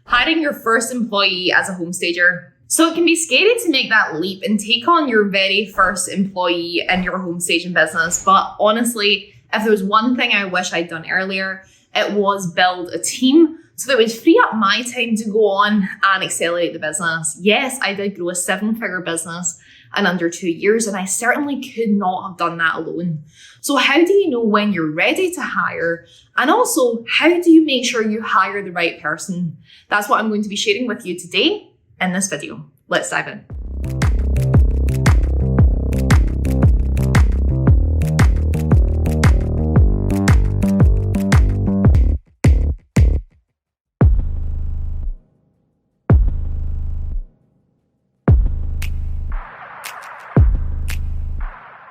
Hiring your first employee as a home stager. So it can be scary to make that leap and take on your very first employee in your home staging business. But honestly, if there was one thing I wish I'd done earlier, it was build a team so that it would free up my time to go on and accelerate the business. Yes, I did grow a 7-figure business in under 2 years, and I certainly could not have done that alone. So how do you know when you're ready to hire? And also, how do you make sure you hire the right person? That's what I'm going to be sharing with you today in this video. Let's dive in.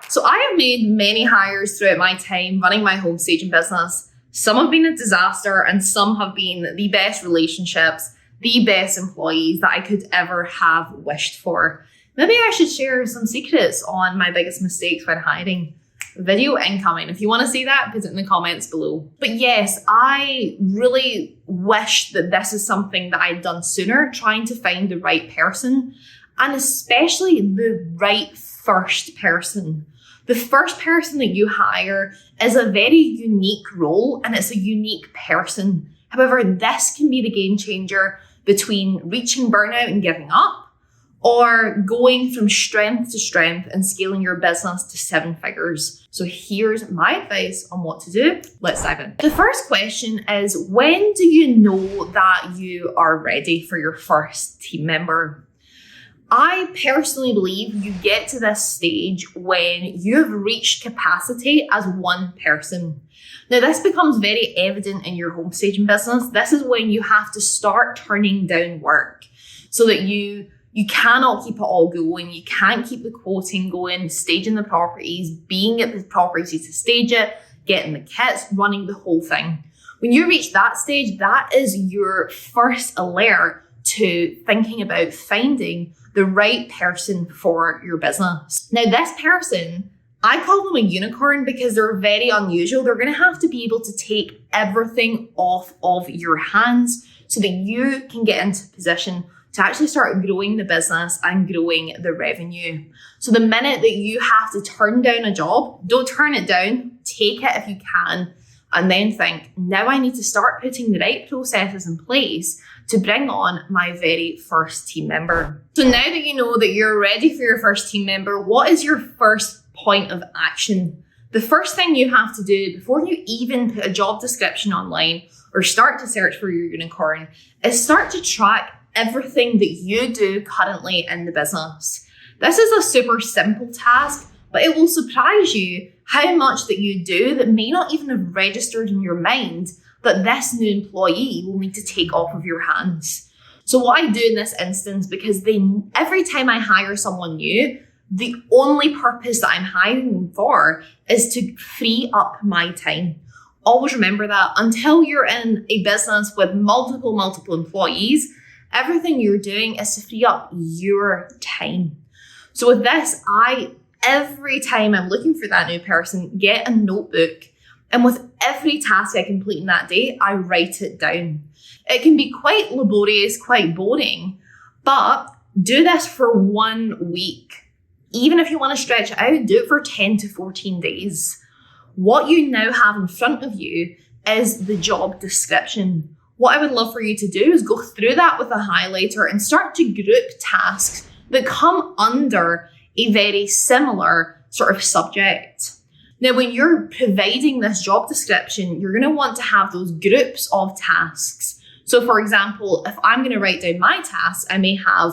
So I have made many hires throughout my time running my home staging business. Some have been a disaster and some have been the best relationships, the best employees that I could ever have wished for. Maybe I should share some secrets on my biggest mistakes when hiring. Video incoming. If you want to see that, put it in the comments below. But yes, I really wish that this is something that I'd done sooner, trying to find the right person, and especially the right first person. The first person that you hire is a very unique role and it's a unique person. However, this can be the game changer between reaching burnout and giving up, or going from strength to strength and scaling your business to 7 figures. So here's my advice on what to do. Let's dive in. The first question is, when do you know that you are ready for your first team member? I personally believe you get to this stage when you've reached capacity as one person. Now, this becomes very evident in your home staging business. This is when you have to start turning down work so that you cannot keep it all going. You can't keep the quoting going, staging the properties, being at the properties to stage it, getting the kits, running the whole thing. When you reach that stage, that is your first alert to thinking about finding the right person for your business. Now, this person, I call them a unicorn because they're very unusual. They're going to have to be able to take everything off of your hands so that you can get into position to actually start growing the business and growing the revenue. So the minute that you have to turn down a job, don't turn it down, take it if you can, and then think, now I need to start putting the right processes in place to bring on my very first team member. So now that you know that you're ready for your first team member, what is your first point of action? The first thing you have to do before you even put a job description online or start to search for your unicorn is start to track everything that you do currently in the business. This is a super simple task, but it will surprise you how much that you do that may not even have registered in your mind that this new employee will need to take off of your hands. So what I do in this instance, because every time I hire someone new, the only purpose that I'm hiring them for is to free up my time. Always remember that until you're in a business with multiple employees, everything you're doing is to free up your time. So with this, every time I'm looking for that new person, get a notebook. And with every task I complete in that day, I write it down. It can be quite laborious, quite boring, but do this for 1 week. Even if you want to stretch it out, do it for 10 to 14 days. What you now have in front of you is the job description. What I would love for you to do is go through that with a highlighter and start to group tasks that come under a very similar sort of subject. Now, when you're providing this job description, you're going to want to have those groups of tasks. So for example, if I'm going to write down my tasks, I may have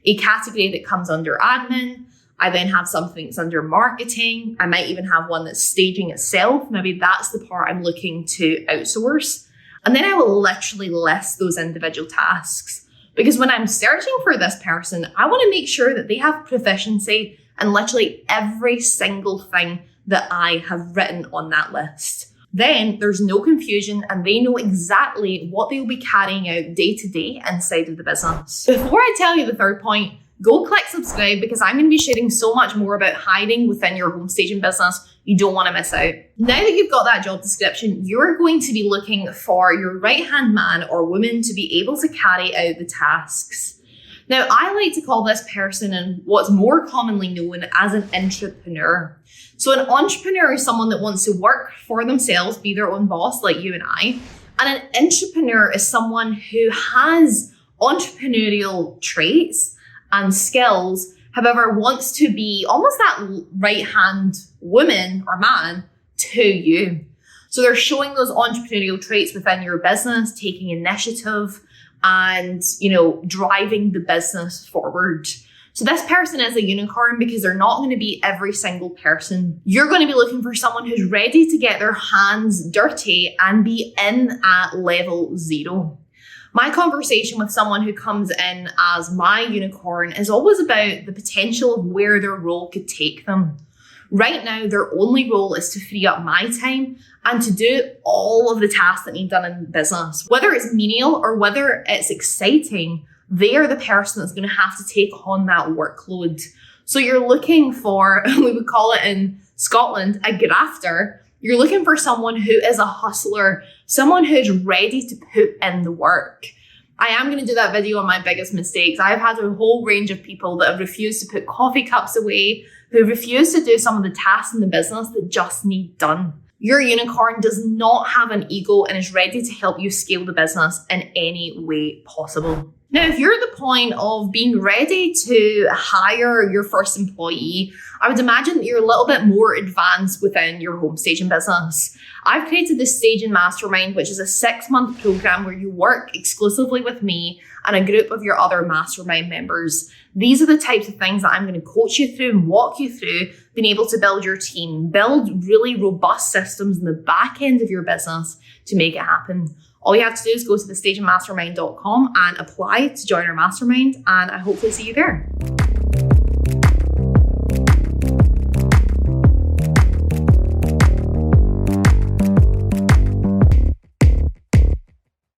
a category that comes under admin. I then have something that's under marketing. I might even have one that's staging itself. Maybe that's the part I'm looking to outsource. And then I will literally list those individual tasks. Because when I'm searching for this person, I want to make sure that they have proficiency in literally every single thing that I have written on that list. Then there's no confusion and they know exactly what they'll be carrying out day to day inside of the business. Before I tell you the third point, go click subscribe because I'm going to be sharing so much more about hiding within your home staging business You don't want to miss out. Now that you've got that job description, you're going to be looking for your right-hand man or woman to be able to carry out the tasks. Now, I like to call this person what's more commonly known as an intrapreneur. So an entrepreneur is someone that wants to work for themselves, be their own boss like you and I. And an intrapreneur is someone who has entrepreneurial traits and skills, however, wants to be almost that right-hand woman or man to you. So they're showing those entrepreneurial traits within your business, taking initiative and, driving the business forward. So this person is a unicorn because they're not going to be every single person. You're going to be looking for someone who's ready to get their hands dirty and be in at level 0. My conversation with someone who comes in as my unicorn is always about the potential of where their role could take them. Right now, their only role is to free up my time and to do all of the tasks that need done in business. Whether it's menial or whether it's exciting, they are the person that's going to have to take on that workload. So you're looking for, we would call it in Scotland, a grafter. You're looking for someone who is a hustler, someone who's ready to put in the work. I am going to do that video on my biggest mistakes. I've had a whole range of people that have refused to put coffee cups away, who refuse to do some of the tasks in the business that just need done. Your unicorn does not have an ego and is ready to help you scale the business in any way possible. Now, if you're at the point of being ready to hire your first employee, I would imagine that you're a little bit more advanced within your home staging business. I've created the Staging Mastermind, which is a 6-month program where you work exclusively with me and a group of your other mastermind members. These are the types of things that I'm going to coach you through and walk you through, being able to build your team, build really robust systems in the back end of your business to make it happen. All you have to do is go to thestagingmastermind.com and apply to join our mastermind, and I hopefully see you there.